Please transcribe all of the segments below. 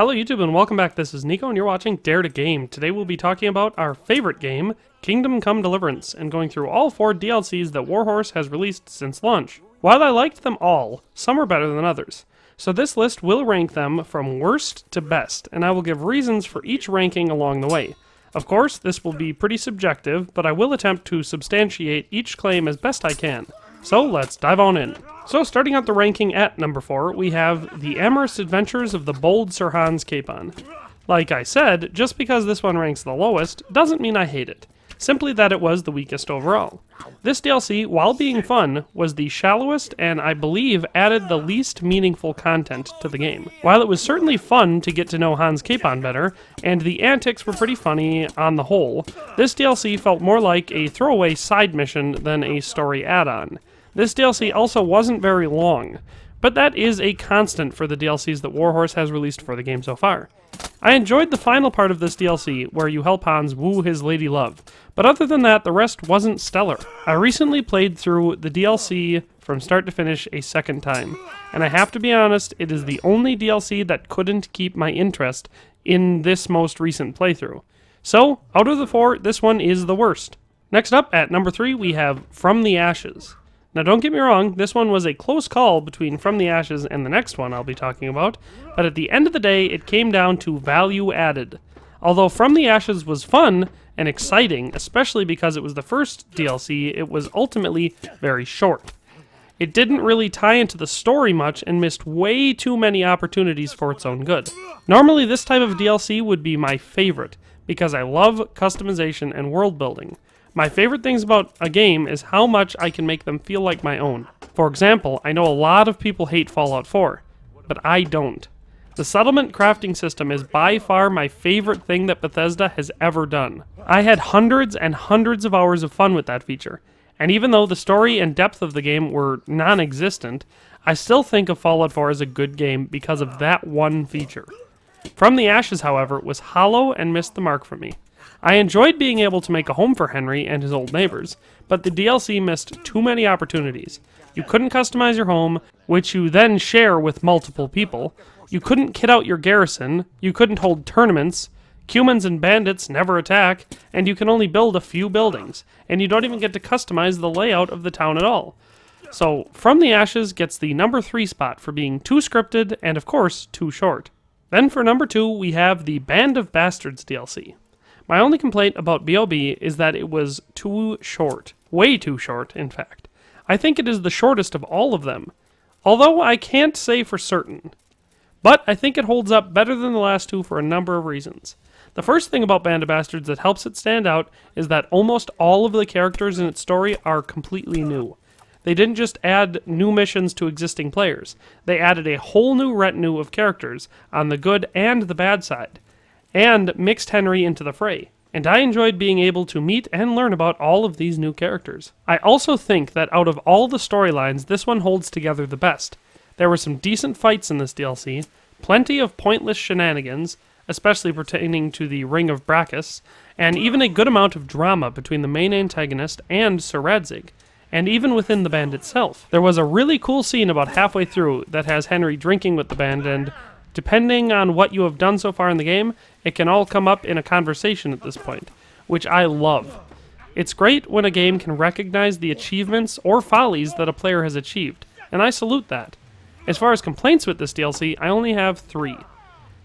Hello YouTube and welcome back. This is Nico and you're watching Dare to Game. Today we'll be talking about our favorite game, Kingdom Come Deliverance, and going through all 4 DLCs that Warhorse has released since launch. While I liked them all, some are better than others. So this list will rank them from worst to best, and I will give reasons for each ranking along the way. Of course, this will be pretty subjective, but I will attempt to substantiate each claim as best I can. So let's dive on in. So starting out the ranking at number 4, we have The Amorous Adventures of the Bold Sir Hans Capon. Like I said, just because this one ranks the lowest, doesn't mean I hate it. Simply that it was the weakest overall. This DLC, while being fun, was the shallowest and I believe added the least meaningful content to the game. While it was certainly fun to get to know Hans Capon better, and the antics were pretty funny on the whole, this DLC felt more like a throwaway side mission than a story add-on. This DLC also wasn't very long, but that is a constant for the DLCs that Warhorse has released for the game so far. I enjoyed the final part of this DLC, where you help Hans woo his lady love, but other than that, the rest wasn't stellar. I recently played through the DLC from start to finish a second time, and I have to be honest, it is the only DLC that couldn't keep my interest in this most recent playthrough. So, out of the 4, this one is the worst. Next up, at number 3, we have From the Ashes. Now don't get me wrong, this one was a close call between From the Ashes and the next one I'll be talking about, but at the end of the day it came down to value added. Although From the Ashes was fun and exciting, especially because it was the first DLC, it was ultimately very short. It didn't really tie into the story much and missed way too many opportunities for its own good. Normally this type of DLC would be my favorite, because I love customization and world building. My favorite things about a game is how much I can make them feel like my own. For example, I know a lot of people hate Fallout 4, but I don't. The settlement crafting system is by far my favorite thing that Bethesda has ever done. I had hundreds and hundreds of hours of fun with that feature, and even though the story and depth of the game were non-existent, I still think of Fallout 4 as a good game because of that one feature. From the Ashes, however, was hollow and missed the mark for me. I enjoyed being able to make a home for Henry and his old neighbors, but the DLC missed too many opportunities. You couldn't customize your home, which you then share with multiple people. You couldn't kit out your garrison, you couldn't hold tournaments, humans and bandits never attack, and you can only build a few buildings, and you don't even get to customize the layout of the town at all. So, From the Ashes gets the number 3 spot for being too scripted and, of course, too short. Then for number 2, we have the Band of Bastards DLC. My only complaint about BOB is that it was too short. Way too short, in fact. I think it is the shortest of all of them, although I can't say for certain. But I think it holds up better than the last 2 for a number of reasons. The first thing about Band of Bastards that helps it stand out is that almost all of the characters in its story are completely new. They didn't just add new missions to existing players. They added a whole new retinue of characters on the good and the bad side, and mixed Henry into the fray, and I enjoyed being able to meet and learn about all of these new characters. I also think that out of all the storylines, this one holds together the best. There were some decent fights in this DLC, plenty of pointless shenanigans, especially pertaining to the Ring of Brachus, and even a good amount of drama between the main antagonist and Sir Radzig, and even within the band itself. There was a really cool scene about halfway through that has Henry drinking with the band, and depending on what you have done so far in the game, it can all come up in a conversation at this point, which I love. It's great when a game can recognize the achievements or follies that a player has achieved, and I salute that. As far as complaints with this DLC, I only have 3.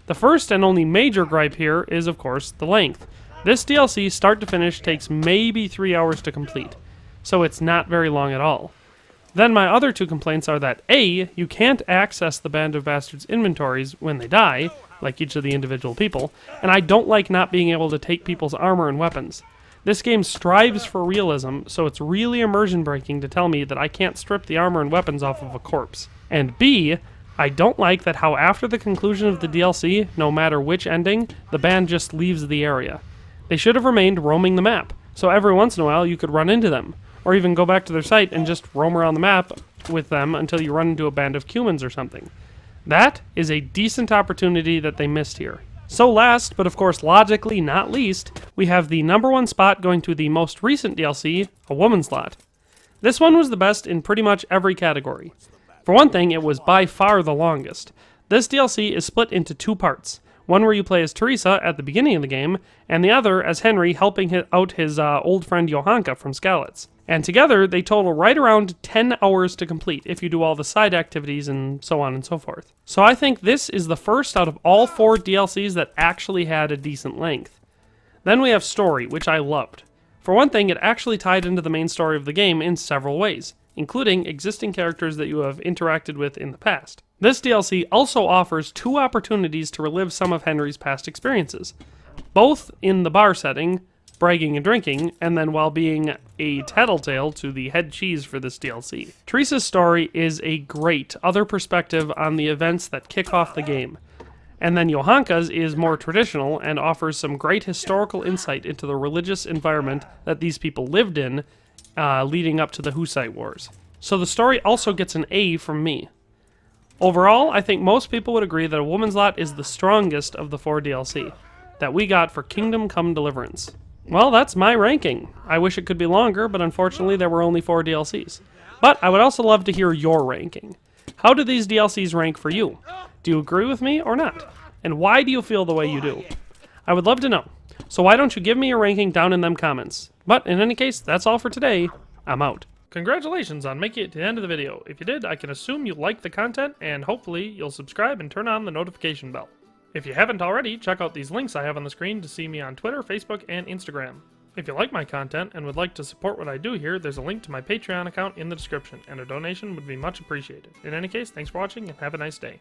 The first and only major gripe here is, of course, the length. This DLC, start to finish, takes maybe 3 hours to complete, so it's not very long at all. Then my other 2 complaints are that A, you can't access the Band of Bastards inventories when they die, like each of the individual people, and I don't like not being able to take people's armor and weapons. This game strives for realism, so it's really immersion breaking to tell me that I can't strip the armor and weapons off of a corpse. And B, I don't like that how after the conclusion of the DLC, no matter which ending, the band just leaves the area. They should have remained roaming the map, so every once in a while you could run into them, or even go back to their site and just roam around the map with them until you run into a band of humans or something. That is a decent opportunity that they missed here. So last, but of course logically not least, we have the number 1 spot going to the most recent DLC, A Woman's Lot. This one was the best in pretty much every category. For one thing, it was by far the longest. This DLC is split into 2 parts. One where you play as Teresa at the beginning of the game, and the other as Henry helping out his old friend Johanka from Skalitz. And together, they total right around 10 hours to complete if you do all the side activities and so on and so forth. So I think this is the first out of all 4 DLCs that actually had a decent length. Then we have story, which I loved. For one thing, it actually tied into the main story of the game in several ways, including existing characters that you have interacted with in the past. This DLC also offers 2 opportunities to relive some of Henry's past experiences, both in the bar setting, bragging and drinking, and then while being a tattletale to the head cheese for this DLC. Teresa's story is a great other perspective on the events that kick off the game, and then Johanka's is more traditional and offers some great historical insight into the religious environment that these people lived in leading up to the Hussite Wars. So the story also gets an A from me. Overall, I think most people would agree that A Woman's Lot is the strongest of the 4 DLC that we got for Kingdom Come Deliverance. Well, that's my ranking. I wish it could be longer, but unfortunately there were only 4 DLCs. But I would also love to hear your ranking. How do these DLCs rank for you? Do you agree with me or not? And why do you feel the way you do? I would love to know. So why don't you give me your ranking down in them comments? But in any case, that's all for today. I'm out. Congratulations on making it to the end of the video. If you did, I can assume you liked the content, and hopefully you'll subscribe and turn on the notification bell. If you haven't already, check out these links I have on the screen to see me on Twitter, Facebook, and Instagram. If you like my content and would like to support what I do here, there's a link to my Patreon account in the description, and a donation would be much appreciated. In any case, thanks for watching and have a nice day.